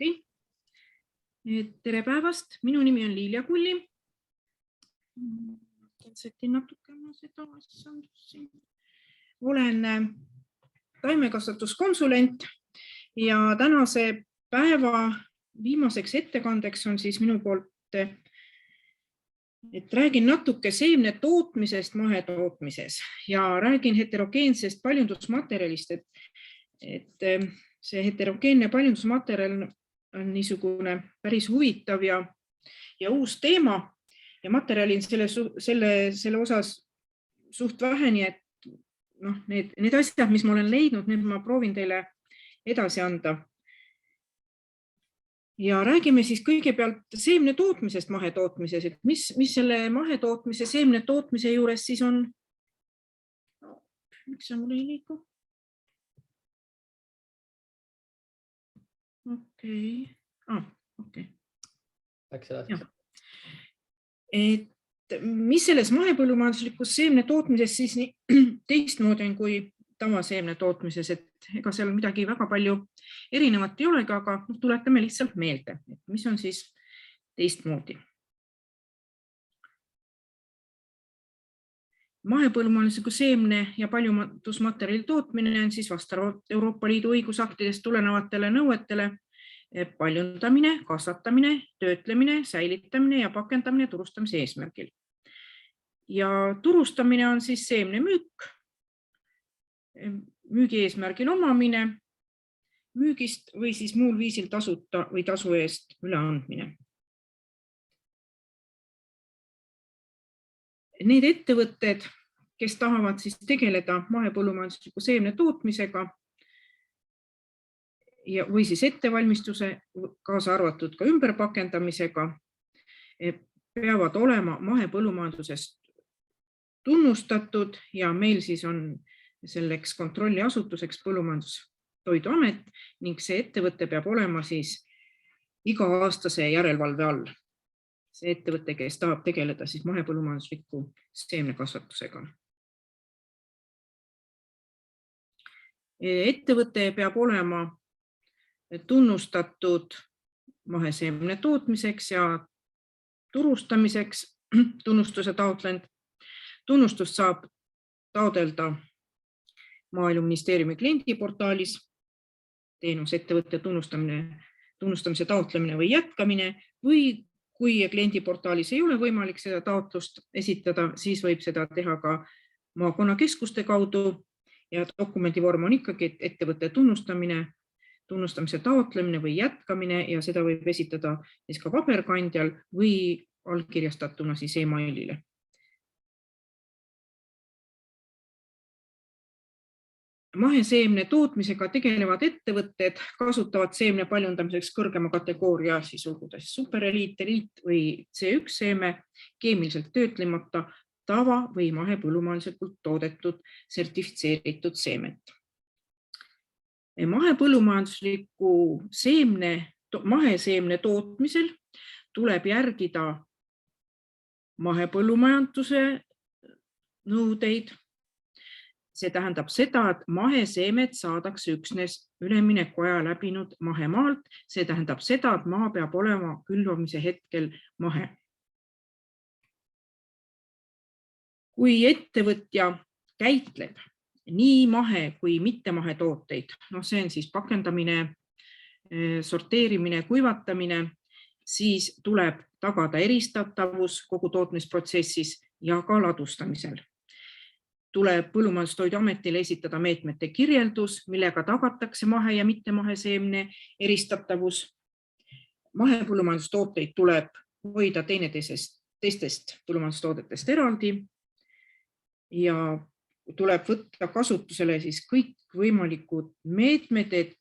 Okay. Tere päevast, minu nimi on Liilia Kulli. Olen taimekasvatuskonsulent ja tänase päeva viimaseks ettekandeks on siis minu poolt, et räägin natuke seemne tootmisest mahetootmises ja räägin heterogeensest paljundusmaterjalist, et see heterogeenne paljundusmaterjal on niisugune päris huvitav ja uus teema ja materjali on selle osas suht vähe, nii et need asjad, mis ma olen leidnud, need ma proovin teile edasi anda. Ja räägime siis kõigepealt seemne tootmisest mahetootmises, et mis selle mahetootmise, seemne tootmise juures siis on. Miks see mul ei liigu? Okei. Et mis selles mahepõllumajanduslikus seemne tootmises siis teistmoodi on kui tavaseemne tootmises, et ega seal midagi väga palju erinevat ei olegi, aga tuletame lihtsalt meelde, et mis on siis teistmoodi. Mahepõllumajandusliku seemne ja paljundusmaterjali tootmine on siis vastavalt Euroopa Liidu õigusaktidest tulenevatele nõuetele paljundamine, kasvatamine, töötlemine, säilitamine ja pakendamine turustamise eesmärgil. Ja turustamine on siis seemne müük, müügi eesmärgil omamine, müügist või siis muul viisil tasuta või tasu eest üleandmine. Need ettevõtted, kes tahavad siis tegeleda mahepõllumajandusliku seemne tootmisega või siis ettevalmistuse, kaasa arvatud ka ümberpakendamisega, peavad olema mahepõllumajandusest tunnustatud ja meil siis on selleks kontrolliasutuseks Põllumajandustoiduamet ning see ettevõte peab olema siis iga-aastase järelevalve all. See ettevõte, kes tahab tegeleda siis mahepõllumajandusliku seemnekasvatusega. Ettevõte peab olema tunnustatud maheseemne tootmiseks ja turustamiseks tunnustuse taotlenud. Tunnustust saab taodelda Maaeluministeeriumi kliendiportaalis teenusettevõtte tunnustamise taotlemine või jätkamine või kui kliendiportaalis ei ole võimalik seda taotlust esitada, siis võib seda teha ka maakonnakeskuste kaudu ja dokumendi vorm on ikkagi ettevõtte tunnustamise taotlemine või jätkamine ja seda võib esitada siis ka paberkandjal või allkirjastatuna siis e-mailile. Maheseemne tootmisega tegelevad ettevõtted kasutavad seemne paljundamiseks kõrgema kategooria siis supereliit, eliit või C1 seeme keemiliselt töötlemata tava- või mahepõllumajanduslikult toodetud sertifitseeritud seemet. Mahepõllumajandusliku maheseemne tootmisel tuleb järgida mahepõllumajanduse nõudeid. See tähendab seda, et maheseemet saadakse üksnes üleminekuaja läbinud mahemaalt. See tähendab seda, et maa peab olema külvamise hetkel mahe. Kui ettevõtja käitleb nii mahe kui mitte mahetooteid, see on siis pakendamine, sorteerimine, kuivatamine, siis tuleb tagada eristatavus kogu tootmisprotsessis ja ka ladustamisel. Tuleb Põllumajandustoiduametile esitada meetmete kirjeldus, millega tagatakse mahe- ja mitte maheseemne eristatavus. Mahepõllumajandustooteid tuleb hoida teistest põllumajandustoodetest eraldi ja tuleb võtta kasutusele siis kõik võimalikud meetmed, et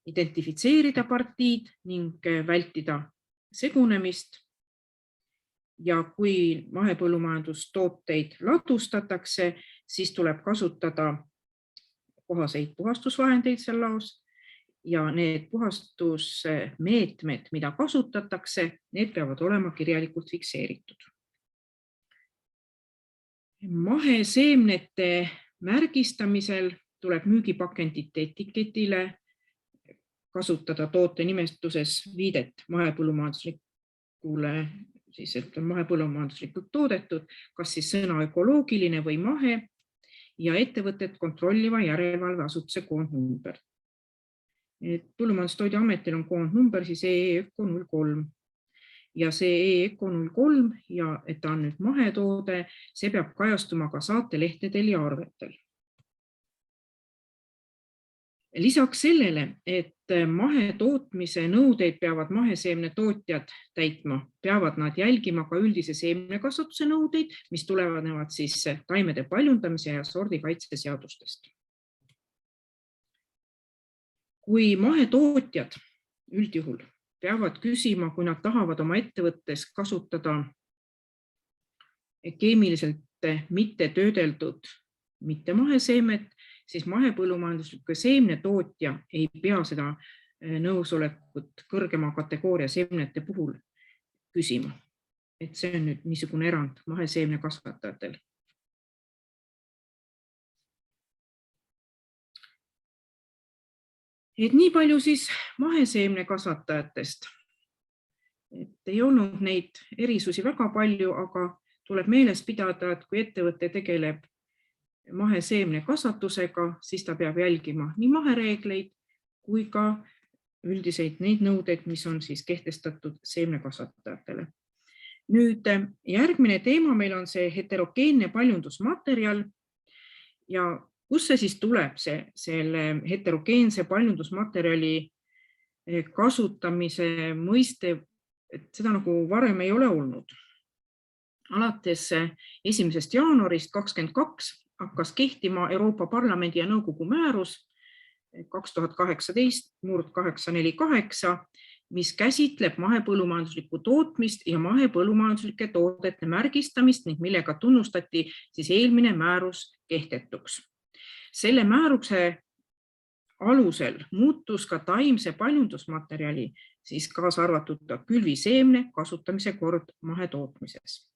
identifitseerida partiid ning vältida segunemist. Ja kui mahepõllumajandustooteid ladustatakse, siis tuleb kasutada kohaseid puhastusvahendeid seal laos ja need puhastusmeetmed, mida kasutatakse, need peavad olema kirjalikult fikseeritud. Maheseemnete märgistamisel tuleb müügipakendite etiketile kasutada toote nimestuses viidet mahepõllumajanduslikule, siis mahepõllumajanduslikult toodetud, kas siis sõna ökoloogiline või mahe ja ettevõtet kontrolliva järelevalveasutuse koondnumber. Põllumajandustoiduametil on koondnumber siis EE-Öko 03 ja see EE-Öko 03 ja et ta on nüüd mahetoode, see peab kajastuma ka saatelehtedel ja arvetel. Lisaks sellele, et mahetootmise nõudeid peavad maheseemne tootjad täitma, peavad nad jälgima ka üldise seemnekasvatuse nõudeid, mis tulevad siis taimede paljundamise ja sordikaitse seadustest. Kui mahetootjad üldjuhul peavad küsima, kui nad tahavad oma ettevõttes kasutada keemiliselt mitte töödeldud mitte maheseemet, siis mahepõllumajandusliku seemnetootja ei pea seda nõusolekut kõrgema kategooria seemnete puhul küsima. Et see on nüüd niisugune erand maheseemne kasvatajatel. Et nii palju siis maheseemne kasvatajatest. Et ei olnud neid erisusi väga palju, aga tuleb meeles pidada, et kui ettevõte tegeleb maheseemne kasvatusega, siis ta peab jälgima nii mahereegleid kui ka üldiseid neid nõudeid, mis on siis kehtestatud seemnekasvatajatele. Nüüd järgmine teema meil on see heterogeenne paljundusmaterjal ja kus see siis tuleb, selle heterogeense paljundusmaterjali kasutamise mõiste, et seda nagu varem ei ole olnud. Alates 1. jaanuarist 2022 hakkas kehtima Euroopa Parlamendi ja Nõukogu määrus 2018/848, mis käsitleb mahepõllumajanduslikku tootmist ja mahepõllumajanduslike toodete märgistamist ning millega tunnustati siis eelmine määrus kehtetuks. Selle määruse alusel muutus ka taimse paljundusmaterjali, siis kaasa arvatud külviseemne kasutamise kord mahetootmises.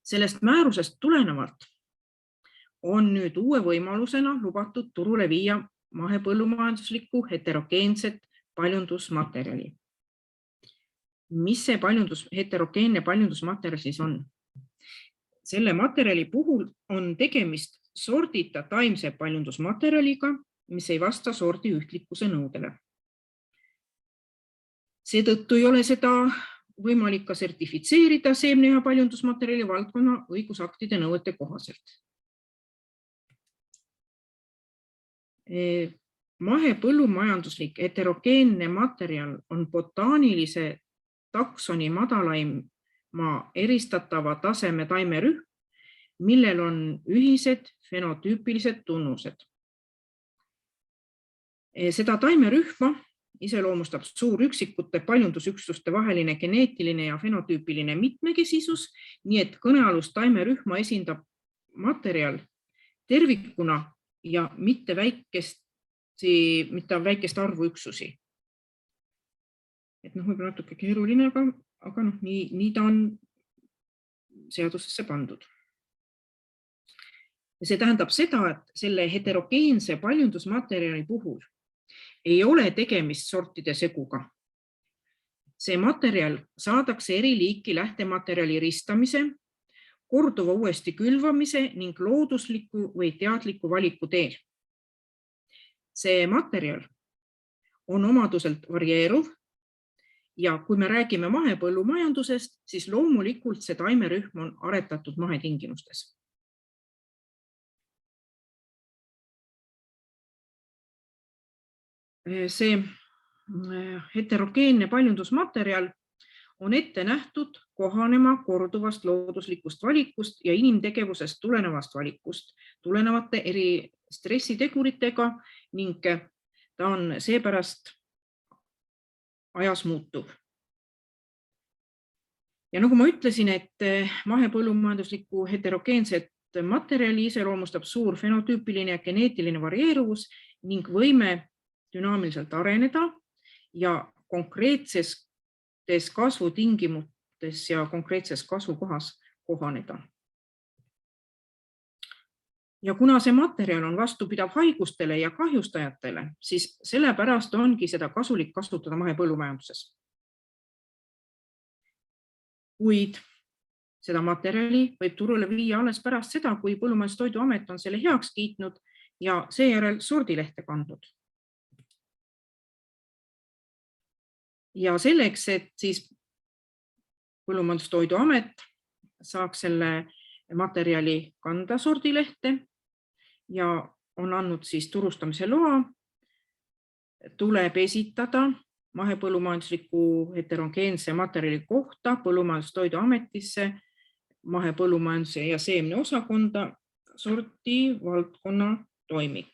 Sellest määrusest tulenevalt on nüüd uue võimalusena lubatud turule viia mahepõllumajanduslikku heterogeenset paljundusmaterjali. Mis see heterogeenne paljundusmaterjal siis on? Selle materjali puhul on tegemist sordita taimse paljundusmaterjaliga, mis ei vasta sordi ühtlikkuse nõudele. Seetõttu ei ole seda võimalik ka sertifitseerida seemne- ja paljundusmaterjali valdkonna õigusaktide nõuete kohaselt. Mahepõllumajanduslik heterogeenne materjal on botaanilise taksoni madalaima eristatava taseme taimerühm, millel on ühised fenotüüpilised tunnused. Seda taimerühma iseloomustab suur üksikute paljundusüksuste vaheline geneetiline ja fenotüüpiline mitmekesisus, nii et kõnealust taimerühma esindab materjal tervikuna ja mitte väikest arvu üksusi. Et võib-olla natuke keeruline, aga nii ta on seadusesse pandud. See tähendab seda, et selle heterogeense paljundusmaterjali puhul ei ole tegemist sortide seguga. See materjal saadakse eri liiki lähtematerjali ristamise, korduva uuesti külvamise ning loodusliku või teadliku valiku teel. See materjal on omaduselt varieeruv ja kui me räägime mahepõllumajandusest, siis loomulikult see taimerühm on aretatud mahetingimustes. See heterogeenne paljundusmaterjal on ette nähtud kohanema korduvast looduslikust valikust ja inimtegevusest tulenevast valikust, tulenevate eri stressiteguritega ning ta on seepärast ajas muutuv. Ja nagu ma ütlesin, et mahepõllumajanduslikku heterogeenset materjali iseloomustab suur fenotüüpiline ja geneetiline varieeruvus ning võime dünaamiliselt areneda ja konkreetses kasvutingimustes ja konkreetses kasvukohas kohaneda. Ja kuna see materjal on vastupidav haigustele ja kahjustajatele, siis sellepärast ongi seda kasulik kasutada mahepõllumajanduses. Kuid seda materjali võib turule viia alles pärast seda, kui Põllumajandus-Toiduamet on selle heaks kiitnud ja seejärel sordilehte kandnud. Ja selleks, et siis Põllumajandus-Toiduamet saaks selle materjali kanda sordilehte ja on andnud siis turustamise loa, tuleb esitada mahepõllumajandusliku heterogeense materjali kohta Põllumajandus-Toiduametisse mahepõllumajanduse ja seemne osakonda sordivaldkonna toimik.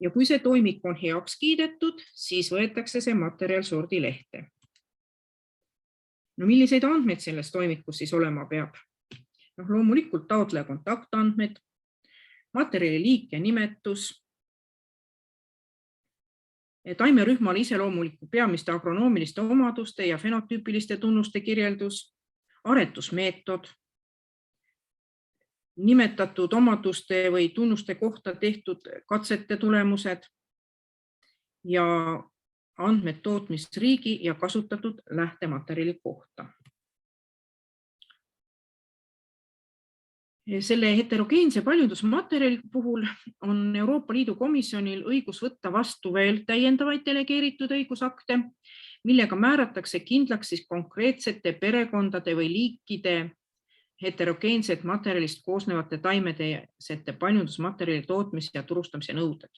Ja kui see toimik on heaks kiidetud, siis võetakse see materjal sordilehte. No milliseid andmeid selles toimikus siis olema peab? Loomulikult taotleja kontaktandmed, materjali liik ja nimetus, taimerühmale iseloomuliku peamiste agronoomiliste omaduste ja fenotüüpiliste tunnuste kirjeldus, aretusmeetod, nimetatud omaduste või tunnuste kohta tehtud katsete tulemused ja andmed tootmisriigi ja kasutatud lähtematerjali kohta. Selle heterogeense paljundusmaterjali puhul on Euroopa Liidu komisjonil õigus võtta vastu veel täiendavaid delegeeritud õigusakte, millega määratakse kindlaks siis konkreetsete perekondade või liikide heterogeenset materjalist koosnevate taimedesete paljundusmaterjali tootmise ja turustamise nõuded.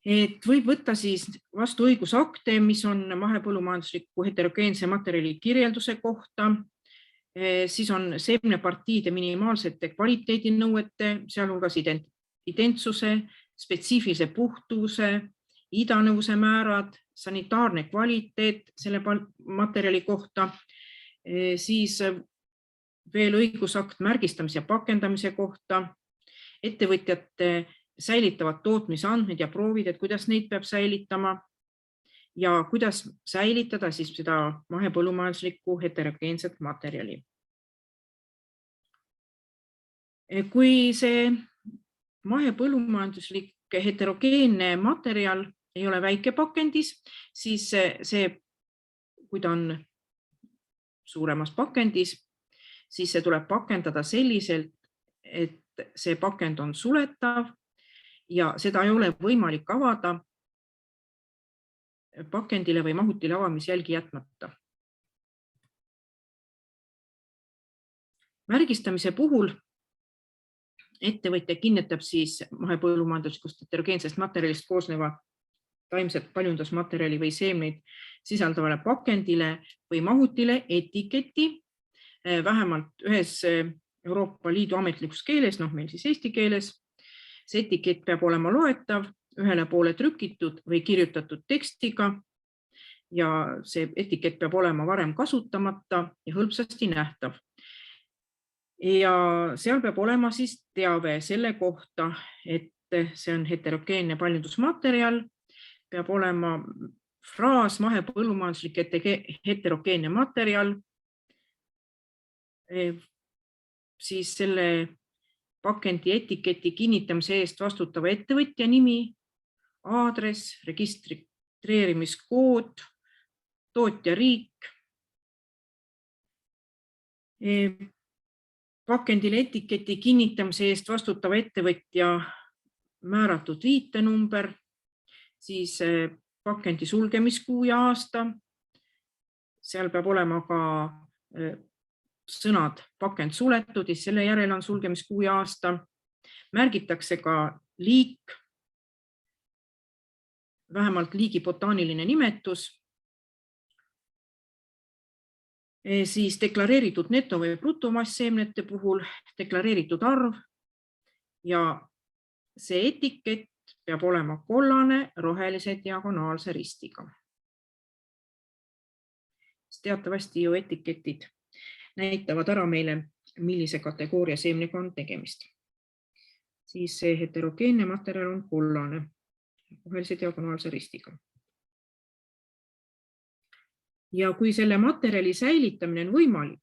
Et võib võtta siis vastu õigusakte, mis on mahepõllumajandusliku heterogeense materjali kirjelduse kohta, siis on seemnepartiide minimaalsete kvaliteedinõuete, sealhulgas identsuse, spetsiifilise puhtuse, idanõuse määrad, sanitaarne kvaliteet selle materjali kohta, siis veel õigusakt märgistamise ja pakendamise kohta, ettevõtjate säilitavad tootmisandmed ja proovid, et kuidas neid peab säilitama ja kuidas säilitada siis seda mahepõllumajanduslikku heterogeenset materjali. Kui see mahepõllumajanduslik heterogeenne materjal ei ole väikepakendis, siis see, kui ta on suuremas pakendis, siis see tuleb pakendada selliselt, et see pakend on suletav ja seda ei ole võimalik avada pakendile või mahutile avamisjälgi jätmata. Märgistamise puhul ettevõtja kinnitab siis mahepõllumajanduslikust heterogeensest materjalist koosneva taimset paljundusmaterjali või seemneid sisaldavale pakendile või mahutile etiketi vähemalt ühes Euroopa Liidu ametlikus keeles, meil siis eesti keeles. See etikett peab olema loetav, ühele poole trükitud või kirjutatud tekstiga ja see etikett peab olema varem kasutamata ja hõlpsasti nähtav. Ja seal peab olema siis teave selle kohta, et see on heterogeenne paljundusmaterjal, peab olema fraas mahepõllumajanduslik heterogeenne materjal, siis selle pakendi etiketi kinnitamise eest vastutava ettevõtja nimi, aadress, registreerimiskood, tootja riik, pakendile etiketi kinnitamise eest vastutava ettevõtja määratud viitenumber, siis pakendi sulgemiskuu ja aasta, seal peab olema ka sõnad pakend suletud, ja selle järel on sulgemiskuu ja aasta, märgitakse ka liik, vähemalt liigi botaaniline nimetus, siis deklareeritud neto- või brutomass seemnete puhul, deklareeritud arv ja see etikett peab olema kollane rohelise diagonaalse ristiga. Teatavasti ju etiketid näitavad ära meile, millise kategooria seemnega on tegemist. Siis see heterogeenne materjal on kollane rohelise diagonaalse ristiga. Ja kui selle materjali säilitamine on võimalik,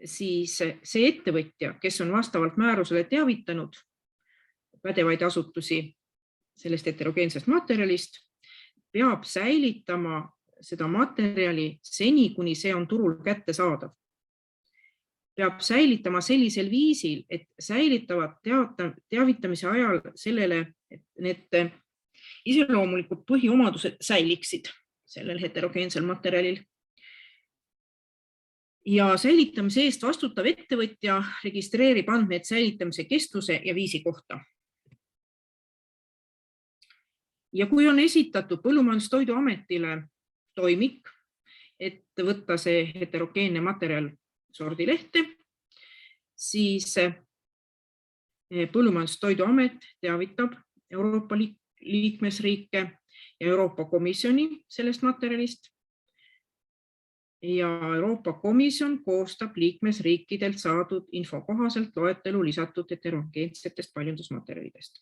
siis see ettevõtja, kes on vastavalt määrusele teavitanud pädevaid asutusi sellest heterogeensest materjalist, peab säilitama seda materjali seni, kuni see on turul kättesaadav. Peab säilitama sellisel viisil, et säilitavad teavitamise ajal sellele, et need iseloomulikud põhiomadused säiliksid sellel heterogeensel materjalil. Ja säilitamise eest vastutav ettevõtja registreerib andmed säilitamise kestvuse ja viisi kohta. Ja kui on esitatud Põllumajandus-Toiduametile toimik, et võtta see heterogeenne materjal sordilehte, siis Põllumajandus-Toiduamet teavitab Euroopa liikmesriike ja Euroopa Komisjoni sellest materjalist ja Euroopa Komisjon koostab liikmesriikidelt saadud info kohaselt loetelu lisatud heterogeensetest paljundusmaterjalidest.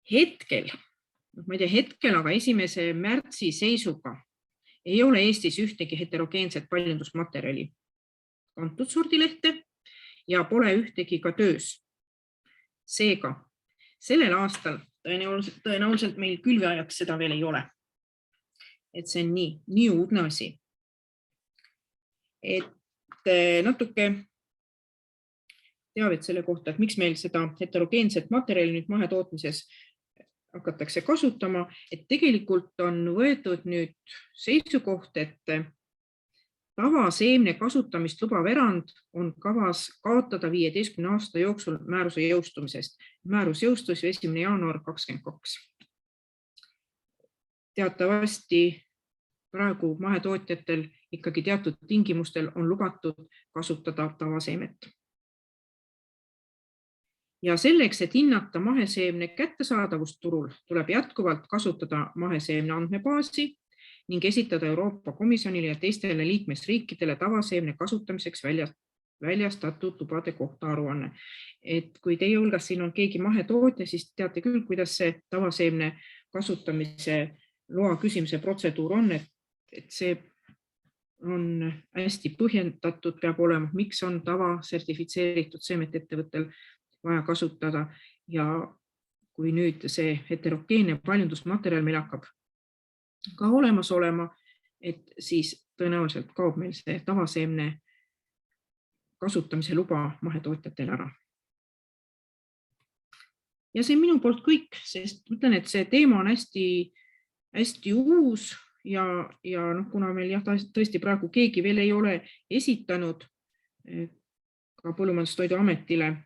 Hetkel, ma ei tea hetkel, aga 1. märtsi seisuga ei ole Eestis ühtegi heterogeenset paljundusmaterjali kantud sordilehte ja pole ühtegi ka töös. Seega, sellel aastal tõenäoliselt meil külveajaks seda veel ei ole. Et see on nii uudne asi. Et natuke teavet selle kohta, et miks meil seda heterogeenset materjali nüüd mahetootmises hakatakse kasutama, et tegelikult on võetud nüüd seisukoht, et tavaseemne kasutamist lubav erand on kavas kaotada 15 aasta jooksul määruse jõustumisest. Määrus jõustus 1. jaanuar 2022. Teatavasti praegu mahetootjatel ikkagi teatud tingimustel on lubatud kasutada tavaseemet. Ja selleks, et hinnata maheseemne kättesaadavust turul, tuleb jätkuvalt kasutada maheseemne andmebaasi ning esitada Euroopa Komisjonile ja teistele liikmesriikidele tavaseemne kasutamiseks väljastatud lubade kohta aruanne. Et kui teie hulgas siin on keegi mahetootja, siis teate küll, kuidas see tavaseemne kasutamise loa küsimise protseduur on, et see on hästi põhjendatud, peab olema, miks on tavasertifitseeritud seemet ettevõttel vaja kasutada ja kui nüüd see heterogeenne paljundusmaterjal meil hakkab ka olemas olema, et siis tõenäoliselt kaob meil see tavaseemne kasutamise luba mahetootjatel ära. Ja see on minu poolt kõik, sest mõtlen, et see teema on hästi uus ja kuna meil tõesti praegu keegi veel ei ole esitanud ka Põllumajandus-Toiduametile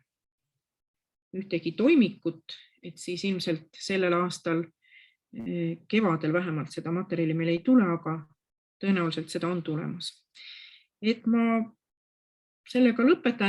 ühtegi toimikut, et siis ilmselt sellel aastal kevadel vähemalt seda materjali meil ei tule, aga tõenäoliselt seda on tulemas. Et ma sellega lõpetan, et